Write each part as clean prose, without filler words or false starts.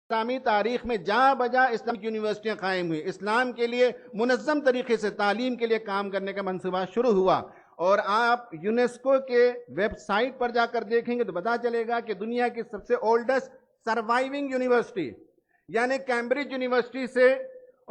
اسلامی تاریخ میں جا بجا اسلامی یونیورسٹیاں قائم ہوئی، اسلام کے لیے منظم طریقے سے تعلیم کے لیے کام کرنے کا منصوبہ شروع ہوا۔ اور آپ یونیسکو کے ویب سائٹ پر جا کر دیکھیں گے تو پتا چلے گا کہ دنیا کی سب سے اولڈسٹ سروائیونگ یونیورسٹی یعنی کیمبرج یونیورسٹی سے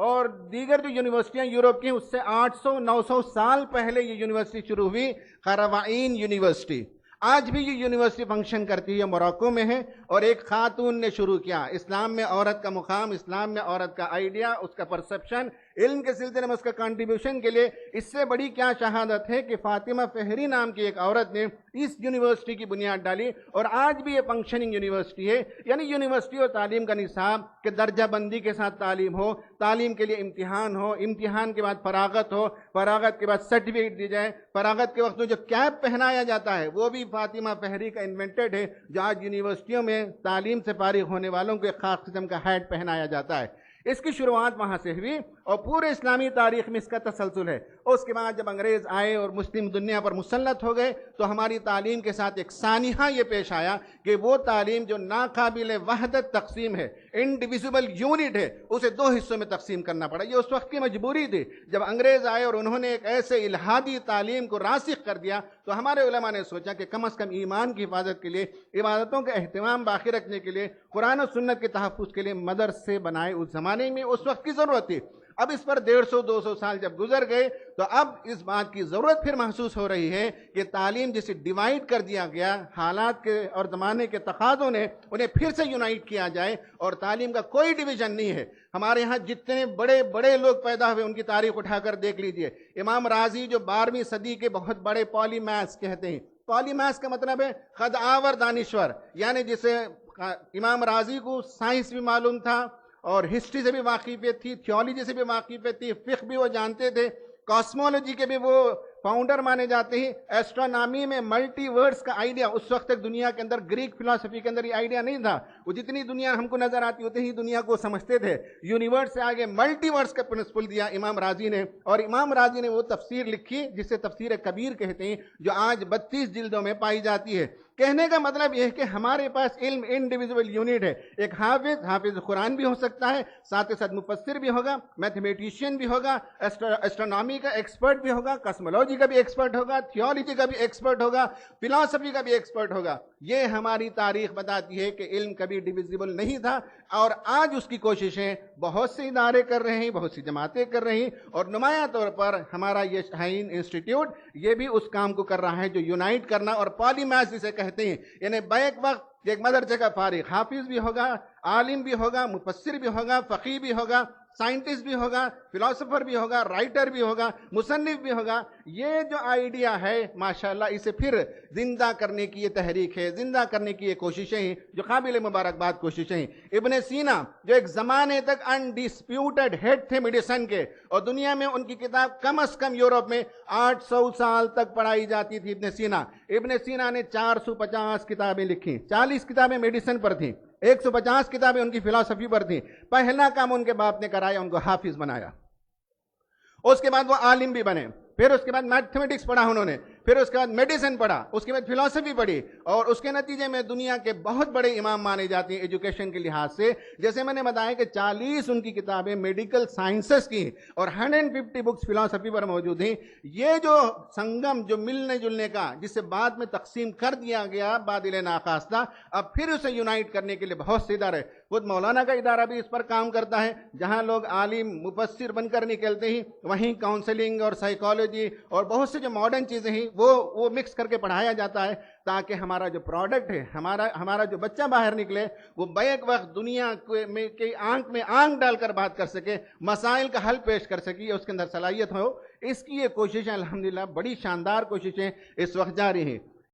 اور دیگر جو یونیورسٹیاں یورپ کی ہیں اس سے 800-900 سال پہلے یہ یونیورسٹی شروع ہوئی، قروائین یونیورسٹی۔ آج بھی یہ یونیورسٹی فنکشن کرتی ہے، موراکو میں ہے، اور ایک خاتون نے شروع کیا۔ اسلام میں عورت کا مقام، اسلام میں عورت کا آئیڈیا، اس کا پرسپشن، علم کے سلسلے میں اس کا کنٹریبیوشن کے لیے اس سے بڑی کیا شہادت ہے کہ فاطمہ فہری نام کی ایک عورت نے اس یونیورسٹی کی بنیاد ڈالی، اور آج بھی یہ فنکشننگ یونیورسٹی ہے۔ یعنی یونیورسٹی اور تعلیم کا نصاب کہ درجہ بندی کے ساتھ تعلیم ہو، تعلیم کے لیے امتحان ہو، امتحان کے بعد فراغت ہو، فراغت کے بعد سرٹیفکیٹ دی جائے، فراغت کے وقت میں جو کیپ پہنایا جاتا ہے وہ بھی فاطمہ فہری کا انوینٹڈ ہے، جو آج یونیورسٹیوں میں تعلیم سے فارغ ہونے والوں کو ایک خاص قسم کا ہیٹ پہنایا جاتا ہے۔ اس کی شروعات وہاں سے ہوئی اور پورے اسلامی تاریخ میں اس کا تسلسل ہے۔ اس کے بعد جب انگریز آئے اور مسلم دنیا پر مسلط ہو گئے تو ہماری تعلیم کے ساتھ ایک سانحہ یہ پیش آیا کہ وہ تعلیم جو ناقابل وحدت تقسیم ہے، انڈیویزبل یونٹ ہے، اسے دو حصوں میں تقسیم کرنا پڑا۔ یہ اس وقت کی مجبوری تھی جب انگریز آئے اور انہوں نے ایک ایسے الہادی تعلیم کو راسخ کر دیا تو ہمارے علماء نے سوچا کہ کم از کم ایمان کی حفاظت کے لیے، عبادتوں کا اہتمام باقی رکھنے کے لیے، قرآن و سنت کے تحفظ کے لیے مدرسے بنائے۔ اس زمانے میں اس وقت کی ضرورت تھی۔ اب اس پر 150-200 سال جب گزر گئے تو اب اس بات کی ضرورت پھر محسوس ہو رہی ہے کہ تعلیم جسے ڈیوائیڈ کر دیا گیا، حالات کے اور زمانے کے تقاضوں نے انہیں پھر سے یونائٹ کیا جائے، اور تعلیم کا کوئی ڈویژن نہیں ہے۔ ہمارے ہاں جتنے بڑے بڑے لوگ پیدا ہوئے ان کی تاریخ اٹھا کر دیکھ لیجئے۔ امام رازی جو 12ویں صدی کے بہت بڑے پالی میتھس کہتے ہیں، پالی میتھس کا مطلب ہے خود آور دانشور، یعنی جسے امام رازی کو سائنس بھی معلوم تھا اور ہسٹری سے بھی واقفیت تھی، تھیولوجی سے بھی واقفیت تھی، فقہ بھی وہ جانتے تھے، کاسمولوجی کے بھی وہ فاؤنڈر مانے جاتے ہیں۔ ایسٹرونامی میں ملٹی ورڈز کا آئیڈیا اس وقت تک دنیا کے اندر، گریک فلسفی کے اندر یہ آئیڈیا نہیں تھا۔ وہ جتنی دنیا ہم کو نظر آتی اتنی ہی دنیا کو سمجھتے تھے۔ یونیورس سے آگے ملٹی ورڈز کا پرنسپل دیا امام رازی نے، اور امام رازی نے وہ تفسیر لکھی جسے تفسیر کبیر کہتے ہیں، جو آج 32 جلدوں میں پائی جاتی ہے۔ کہنے کا مطلب یہ ہے کہ ہمارے پاس علم انڈیویزبل یونٹ ہے۔ ایک حافظ قرآن بھی ہو سکتا ہے، ساتھ ساتھ مفسر بھی ہوگا، میتھمیٹیشین بھی ہوگا، ایسٹرونامی کا ایکسپرٹ بھی ہوگا، کاسمولوجی کا بھی ایکسپرٹ ہوگا، تھیولوجی کا بھی ایکسپرٹ ہوگا، فلسفی کا بھی ایکسپرٹ ہوگا۔ یہ ہماری تاریخ بتاتی ہے کہ علم کبھی ڈیویزبل نہیں تھا، اور آج اس کی کوششیں بہت سے ادارے کر رہے ہیں، بہت سی جماعتیں کر رہی ہیں، اور نمایاں طور پر ہمارا یہ شاہین انسٹیٹیوٹ یہ بھی اس کام کو کر رہا ہے جو یونائٹ کرنا، اور پالی میتھس جسے کہتے ہیں، یعنی بیک وقت ایک مدرسے کا فارغ حافظ بھی ہوگا، عالم بھی ہوگا، مفسر بھی ہوگا، فقیہ بھی ہوگا، سائنٹسٹ بھی ہوگا، فلسفر بھی ہوگا، رائٹر بھی ہوگا، مصنف بھی ہوگا۔ یہ جو آئیڈیا ہے ماشاءاللہ اسے پھر زندہ کرنے کی یہ تحریک ہے، زندہ کرنے کی یہ کوششیں ہیں جو قابل مبارکباد کوششیں ہیں۔ ابن سینا جو ایک زمانے تک انڈسپیوٹڈ ہیڈ تھے میڈیسن کے، اور دنیا میں ان کی کتاب کم از کم یورپ میں 800 سال تک پڑھائی جاتی تھی۔ ابن سینا نے 450 کتابیں لکھی، 40 کتابیں میڈیسن پر تھیں، 150 کتابیں ان کی فلسفی پر تھیں۔ پہلا کام ان کے باپ نے کرایا، ان کو حافظ بنایا۔ اس کے بعد وہ عالم بھی بنے، پھر اس کے بعد میتھمیٹکس پڑھا انہوں نے، پھر اس کے بعد میڈیسن پڑھا، اس کے بعد فلسفی پڑھی، اور اس کے نتیجے میں دنیا کے بہت بڑے امام مانے جاتے ہیں ایجوکیشن کے لحاظ سے۔ جیسے میں نے بتایا کہ 40 ان کی کتابیں میڈیکل سائنسز کی اور 150 بکس فلسفی پر موجود ہیں۔ یہ جو سنگم، جو ملنے جلنے کا، جسے بعد میں تقسیم کر دیا گیا بادل ناخواستہ، اب پھر اسے یونائٹ کرنے کے لیے بہت سے ادارے، خود مولانا کا ادارہ بھی اس پر کام کرتا ہے، جہاں لوگ عالم مفسر بن کر نکلتے ہیں، وہیں کاؤنسلنگ اور سائیکالوجی اور بہت سے جو ماڈرن چیزیں ہیں وہ مکس کر کے پڑھایا جاتا ہے، تاکہ ہمارا جو پروڈکٹ ہے، ہمارا جو بچہ باہر نکلے وہ بیک وقت دنیا کی آنکھ میں آنکھ ڈال کر بات کر سکے، مسائل کا حل پیش کر سکے، اس کے اندر صلاحیت ہو۔ اس کی یہ کوششیں الحمدللہ بڑی شاندار کوششیں اس وقت جاری ہیں۔